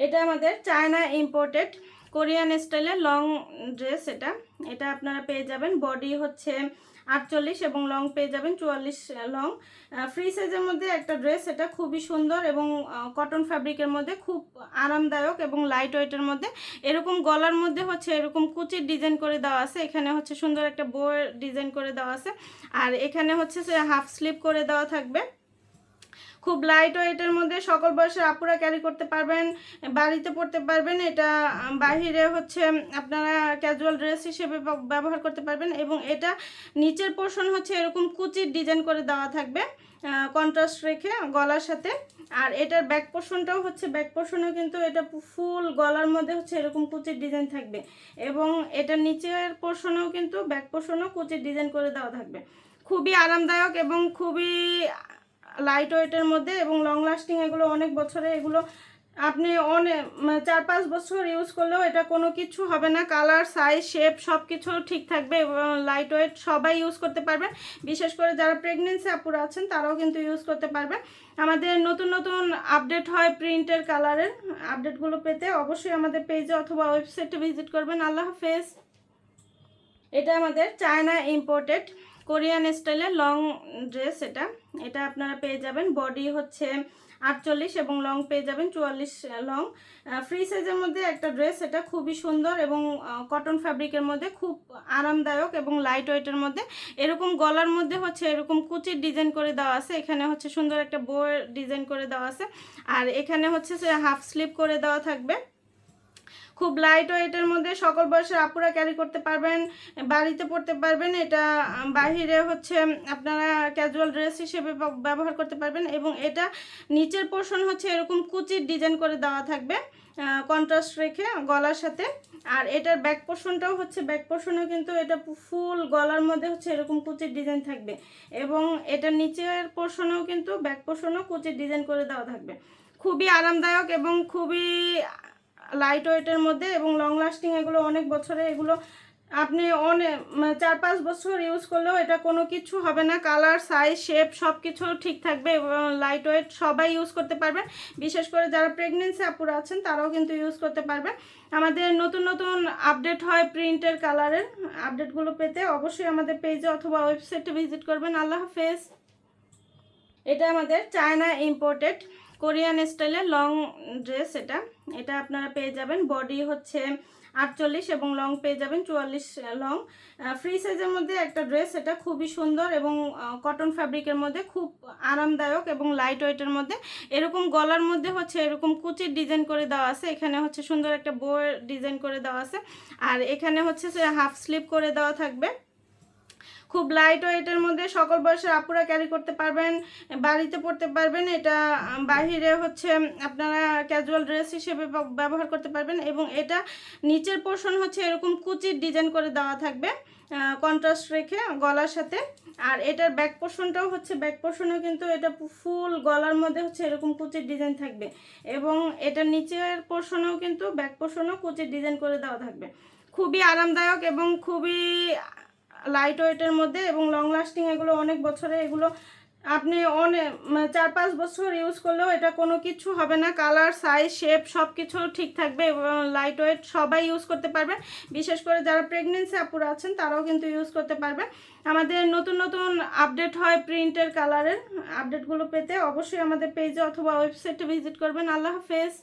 এটা আমাদের China imported Korean স্টাইলের লং ড্রেস। এটা আপনারা পেয়ে যাবেন। বডি হচ্ছে 48 এবং লং পেয়ে যাবেন 44 লং। ফ্রি সাইজের মধ্যে একটা ড্রেস। এটা খুবই সুন্দর এবং কটন ফ্যাব্রিকের মধ্যে খুব আরামদায়ক এবং লাইট ওয়েটের মধ্যে। এরকম গলার মধ্যে হচ্ছে এরকম কুচির ডিজাইন করে দেওয়া আছে। এখানে হচ্ছে সুন্দর একটা বউয়ের ডিজাইন করে দেওয়া আছে। আর এখানে হচ্ছে হাফ স্লিভ করে দেওয়া থাকবে। খুব লাইট ওয়েটের মধ্যে সকল বয়সের আপুরা ক্যারি করতে পারবেন, বাড়িতে পরতে পারবেন। এটা বাহিরে হচ্ছে আপনারা ক্যাজুয়াল ড্রেস হিসেবে ব্যবহার করতে পারবেন। এবং এটা নিচের পোর্শন হচ্ছে এরকম কুচির ডিজাইন করে দেওয়া থাকবে কন্ট্রাস্ট রেখে গলার সাথে। আর এটার ব্যাক পোর্শনটাও হচ্ছে ব্যাক পোর্শনেও কিন্তু এটা ফুল গলার মধ্যে হচ্ছে এরকম কুচির ডিজাইন থাকবে। এবং এটার নিচের পোর্শনেও কিন্তু ব্যাক পোর্শনেও কুচির ডিজাইন করে দেওয়া থাকবে। খুবই আরামদায়ক এবং খুবই লাইট ওয়েটের মধ্যে এবং লং লাস্টিং। এগুলো অনেক বছরে, এগুলো আপনি অনেক 4-5 বছর ইউজ করলেও এটা কোনো কিছু হবে না। কালার, সাইজ, শেপ সব কিছু ঠিক থাকবে এবং লাইট ওয়েট, সবাই ইউজ করতে পারবেন। বিশেষ করে যারা প্রেগনেন্সি আপুরা আছেন তারাও কিন্তু ইউজ করতে পারবে। আমাদের নতুন নতুন আপডেট হয় প্রিন্টের, কালারের আপডেটগুলো পেতে অবশ্যই আমাদের পেজে অথবা ওয়েবসাইটে ভিজিট করবেন। আল্লাহ হাফেজ। এটা আমাদের চায়না ইম্পোর্টেড কোরিয়ান স্টাইলের লং ড্রেস। এটা আপনারা পেয়ে যাবেন। বডি হচ্ছে 48 এবং লং পেয়ে যাবেন 44 লং। ফ্রি সাইজের মধ্যে একটা ড্রেস। এটা খুবই সুন্দর এবং কটন ফ্যাব্রিকের মধ্যে খুব আরামদায়ক এবং লাইট ওয়েটের মধ্যে। এরকম গলার মধ্যে হচ্ছে এরকম কুচির ডিজাইন করে দেওয়া আছে। এখানে হচ্ছে সুন্দর একটা বউয়ের ডিজাইন করে দেওয়া আছে। আর এখানে হচ্ছে হাফ স্লিভ করে দেওয়া থাকবে। খুব লাইট ওয়েটের মধ্যে সকল বয়সের আপুরা ক্যারি করতে পারবেন, বাড়িতে পরতে পারবেন। এটা বাহিরে হচ্ছে আপনারা ক্যাজুয়াল ড্রেস হিসেবে ব্যবহার করতে পারবেন। এবং এটা নিচের পোর্শন হচ্ছে এরকম কুচির ডিজাইন করে দেওয়া থাকবে কন্ট্রাস্ট রেখে গলার সাথে। আর এটার ব্যাক পোর্শনটাও হচ্ছে ব্যাক পোর্শনেও কিন্তু এটা ফুল গলার মধ্যে হচ্ছে এরকম কুচির ডিজাইন থাকবে। এবং এটার নিচের পোর্শনেও কিন্তু ব্যাক পোর্শনেও কুচির ডিজাইন করে দেওয়া থাকবে। খুবই আরামদায়ক এবং খুবই লাইট ওয়েটের মধ্যে এবং লং লাস্টিং। এগুলো অনেক বছরে, এগুলো আপনি অনেক 4-5 বছর ইউজ করলেও এটা কোনো কিছু হবে না। কালার, সাইজ, শেপ সব কিছু ঠিক থাকবে এবং লাইট ওয়েট, সবাই ইউজ করতে পারবেন। বিশেষ করে যারা প্রেগনেন্সি আপুরা আছেন তারাও কিন্তু ইউজ করতে পারবেন। আমাদের নতুন নতুন আপডেট হয় প্রিন্টের, কালারের আপডেটগুলো পেতে অবশ্যই আমাদের পেজে অথবা ওয়েবসাইটে ভিজিট করবেন। আল্লাহ হাফেজ। এটা আমাদের চায়না ইম্পোর্টেড কোরিয়ান স্টাইলের লং ড্রেস। এটা আপনারা পেয়ে যাবেন। বডি হচ্ছে 48 এবং লং পেয়ে যাবেন 44 লং। ফ্রি সাইজের মধ্যে একটা ড্রেস। এটা খুবই সুন্দর এবং কটন ফ্যাব্রিকের মধ্যে খুব আরামদায়ক এবং লাইট ওয়েটের মধ্যে। এরকম গলার মধ্যে হচ্ছে এরকম কুচির ডিজাইন করে দেওয়া আছে। এখানে হচ্ছে সুন্দর একটা বউয়ের ডিজাইন করে দেওয়া আছে। আর এখানে হচ্ছে হাফ স্লিভ করে দেওয়া থাকবে। খুব লাইট ওয়েটের মধ্যে সকল বয়সের আপুরা ক্যারি করতে পারবেন, বাড়িতে পরতে পারবেন। এটা বাহিরে হচ্ছে আপনারা ক্যাজুয়াল ড্রেস হিসেবে ব্যবহার করতে পারবেন। এবং এটা নিচের পোর্শন হচ্ছে এরকম কুচির ডিজাইন করে দেওয়া থাকবে কন্ট্রাস্ট রেখে গলার সাথে। আর এটার ব্যাক পোর্শনটাও হচ্ছে ব্যাক পোর্শনেও কিন্তু এটা ফুল গলার মধ্যে হচ্ছে এরকম কুচির ডিজাইন থাকবে। এবং এটার নিচের পোর্শনেও কিন্তু ব্যাক পোর্শনেও কুচির ডিজাইন করে দেওয়া থাকবে। খুবই আরামদায়ক এবং খুবই লাইট ওয়েটের মধ্যে এবং লং লাস্টিং। এগুলো অনেক বছরে, এগুলো আপনি অনেক 4-5 বছর ইউজ করলেও এটা কোনো কিছু হবে না। কালার, সাইজ, শেপ সব কিছু ঠিক থাকবে এবং লাইট ওয়েট, সবাই ইউজ করতে পারবেন। বিশেষ করে যারা প্রেগনেন্সি আপুরা আছেন তারাও কিন্তু ইউজ করতে পারবেন। আমাদের নতুন নতুন আপডেট হয় প্রিন্টের, কালারের আপডেটগুলো পেতে অবশ্যই আমাদের পেজে অথবা ওয়েবসাইটে ভিজিট করবেন। আল্লাহ হাফেজ।